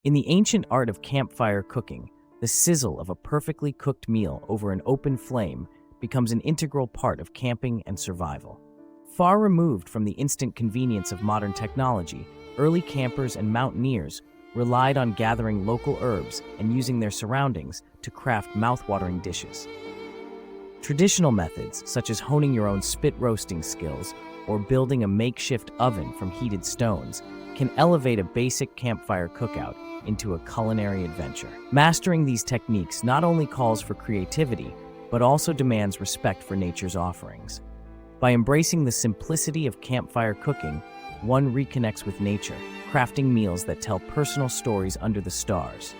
In the ancient art of campfire cooking, the sizzle of a perfectly cooked meal over an open flame becomes an integral part of camping and survival. Far removed from the instant convenience of modern technology, early campers and mountaineers relied on gathering local herbs and using their surroundings to craft mouth-watering dishes. Traditional methods, such as honing your own spit roasting skills or building a makeshift oven from heated stones, can elevate a basic campfire cookout into a culinary adventure. Mastering these techniques not only calls for creativity, but also demands respect for nature's offerings. By embracing the simplicity of campfire cooking, one reconnects with nature, crafting meals that tell personal stories under the stars.